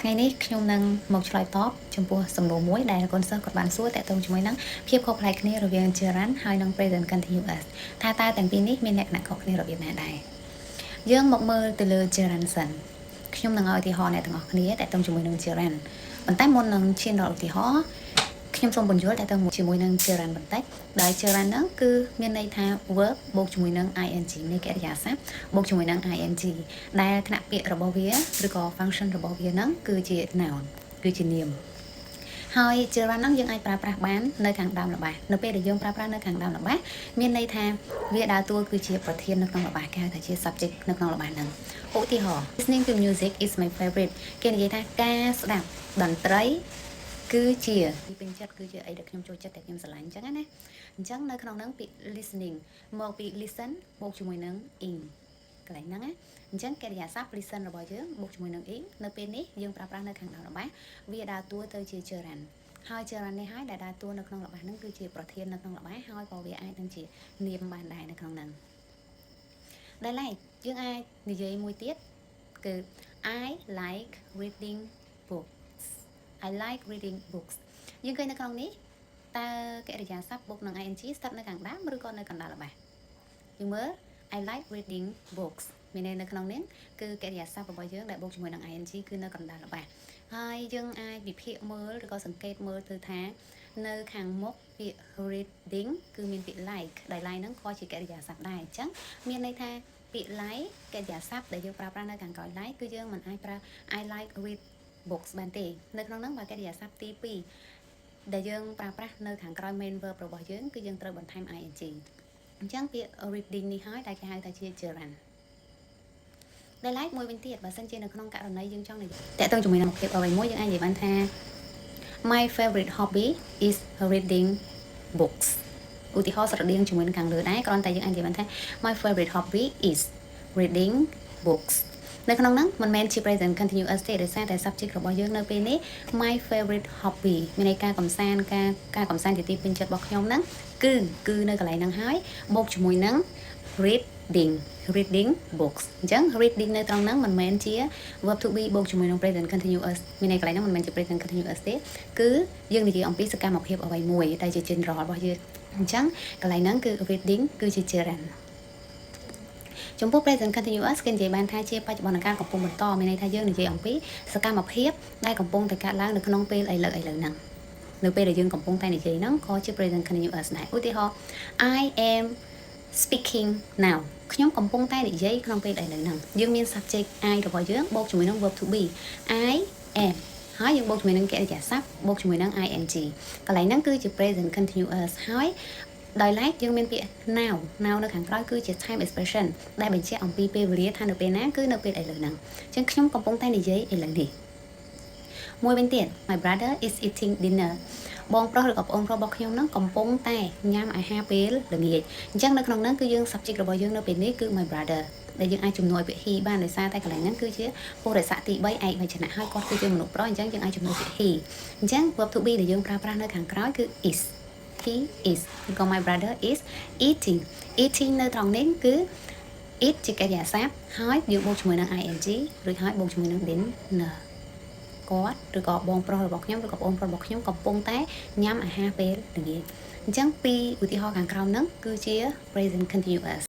ថ្ងៃនេះខ្ញុំនឹងមកឆ្លើយតបចំពោះសំណួរមួយដែលកូនសិស្សគាត់បានសួរតាក់ទងជាមួយនឹងភាពខុសប្លែកគ្នារវាង gerund ហើយនិង present continuous ថាតើទាំងពីរនេះមានលក្ខណៈខុសគ្នារបៀបណាដែរយើងមកមើលទៅលើ gerund សិនខ្ញុំនឹងឲ្យឧទាហរណ៍អ្នកទាំងអស់គ្នាតាក់ទងជាមួយនឹង gerund ប៉ុន្តែមុននឹងឈានដល់ឧទាហរណ៍ខ្ញុំសូមបញ្យល់តាក់ទងជាមួយនឹង gerund បន្តិចដែល gerund ហ្នឹងគឺមានន័យថា verb បូកជាមួយនឹង ing នៃកិរិយាសព្ទបូកជាមួយនឹង ing ដែលថ្នាក់ពាក្យរបស់វាឬក៏ function របស់វាហ្នឹងគឺជា noun គឺជានាមហើយ gerund ហ្នឹងយើងអាចប្រើប្រាស់បាននៅខាងដើមល្បះនៅពេលដែលយើងប្រើប្រាស់នៅខាងដើមល្បះមានន័យថាវាដើរតួគឺជាប្រធាននៅក្នុងល្បះគេហៅថាជា subject នៅក្នុងល្បះហ្នឹងឧទាហរណ៍ listening to music is my favorite គេនិយាយថាការស្ដាប់តន្ត្រីគឺជាពីពេញចិត្តគឺជាអីដែលខ្ញុំចូលចិត្តតែខ្ញុំស្រឡាញ់អញ្ចឹងណាអញ្ចឹងនៅក្នុងហ្នឹងពាក្យ listening មកពី listen បូកជាមួយនឹង in កន្លែងហ្នឹងណាអញ្ចឹងកិរិយាសព្ទ listen របស់យើងបូកជាមួយនឹង in នៅពេលនេះយើងប្រើប្រាស់នៅខាងដើមល្បះវាដើរតួទៅជា gerund ហើយ gerund នេះហើយដែលដើរតួនៅក្នុងល្បះហ្នឹងគឺជាប្រធាននៅក្នុងល្បះហើយក៏វាអាចនឹងជានាមបានដែរនៅក្នុងហ្នឹងដែលឡែកយើងអាចនិយាយមួយទៀតគឺ I like reading books I like reading books យើងឃើញនៅក្នុងនេះតើកិរិយាសព្ទ book និង ing ស្ថិតនៅខាងដើមឬក៏នៅកណ្ដាលល្បះយើងមើល I like reading books មានន័យនៅក្នុងនេះគឺកិរិយាសព្ទរបស់យើងដែលបូកជាមួយនឹង ing គឺនៅកណ្ដាលល្បះហើយយើងអាចវិភាគមើលឬក៏សង្កេតមើលទៅថានៅខាងមុខពាក្យ reading គឺមានពាក្យ like ដែល like ហ្នឹងក៏ជាកិរិយាសព្ទដែរអញ្ចឹងមានន័យថាពាក្យ like កិរិយាសព្ទដែលយើងប្រើប្រាស់នៅខាងក្រោយ like គឺយើងមិនអាចប្រើ I like read books បានទេនៅក្នុងហ្នឹងបើកិរិយាសព្ទទី2ដែលយើងប្រើប្រាស់នៅខាងក្រោយ main verb របស់យើងគឺយើងត្រូវបន្ថែម ing អញ្ចឹងពាក្យ reading នេះហើយដែលគេហៅថាជា gerund ដែលឡែកមួយវិញទៀតបើសិនជានៅក្នុងករណីយើងចង់និយាយតាក់ទងជាមួយនឹងភាពអ្វីមួយយើងអាចនិយាយបានថា my favorite hobby is reading books ឧទាហរណ៍ស្រដៀងជាមួយនឹងខាងលើដែរគ្រាន់តែយើងអាចនិយាយបានថា my favorite hobby is reading books នៅក្នុងហ្នឹងមិនមែនជា present continuous ទេដោយសារតែ subject របស់យើងនៅពេលនេះ my favorite hobby មានន័យការកំសាន្តការកំសាន្តជាទីពេញចិត្តរបស់ខ្ញុំហ្នឹងគឺនៅកន្លែងហ្នឹងហើយបូកជាមួយនឹង reading books អញ្ចឹង reading នៅត្រង់ហ្នឹងមិនមែនជា verb to be បូកជាមួយនឹង present continuous មានន័យកន្លែងហ្នឹងមិនមែនជា present continuous ទេគឺយើងនិយាយអំពីសកម្មភាពអ្វីមួយដែលជា general របស់យើងអញ្ចឹងកន្លែងហ្នឹងគឺ reading គឺជា gerundចំពោះ present continuous គេនិយាយបានថាជាបច្ចុប្បន្នកាលកំពុងបន្តមានន័យថាយើងនិយាយអំពីសកម្មភាពដែលកំពុងតែកើតឡើងនៅក្នុងពេលឥឡូវហ្នឹងនៅពេលដែលយើងកំពុងតែនិយាយហ្នឹងក៏ជា present continuous ដែរឧទាហរណ៍ I am speaking now ខ្ញុំកំពុងតែនិយាយក្នុងពេលឥឡូវហ្នឹងយើងមាន subject I របស់យើងបូកជាមួយនឹង verb to be I am ហើយយើងបូកជាមួយនឹងកិរិយាសព្ទបូកជាមួយនឹង ing កន្លែងហ្នឹងគឺជា present continuous ហើយដោយឡែកយើងមានពាក្យ now នៅខាងក្រោយគឺជា time expression ដែលបញ្ជាក់អំពីពេលវេលាថានៅពេលណាគឺនៅពេលឥឡូវហ្នឹងអញ្ចឹងខ្ញុំកំពុងតែនិយាយឥឡូវនេះមួយវិញទៀត my brother is eating dinner បងប្រុសឬក៏ប្អូនប្រុសរបស់ខ្ញុំហ្នឹងកំពុងតែញ៉ាំអាហារពេលល្ងាចអញ្ចឹងនៅក្នុងហ្នឹងគឺយើង subject របស់យើងនៅពេលនេះគឺ my brother ដែលយើងអាចជំនួយពាក្យ he បានដោយសារតែកន្លែងហ្នឹងគឺជាពុរិស័ក្តិទី3ឯកវចនៈហើយគាត់គឺជាមនុស្សប្រុសអញ្ចឹងយើងអាចជំនួយពាក្យ he អញ្ចឹង verb to be ដែលយើងប្រើប្រាស់នៅខាងក្រោយគឺ is he is ក៏ my brother is eating នៅត្រង់នេះគឺ eat ជាកិរិយាសព្ទហើយយើងបូកជាមួយនឹង ing ឬហើយបូកជាមួយនឹង dinner គាត់ឬក៏បងប្រុសរបស់ខ្ញុំឬក៏បងប្រុសរបស់ខ្ញុំកំពុងតែញ៉ាំអាហារពេលល្ងាចអញ្ចឹងពីឧទាហរណ៍ខាងក្រោមហ្នឹងគឺជា present continuous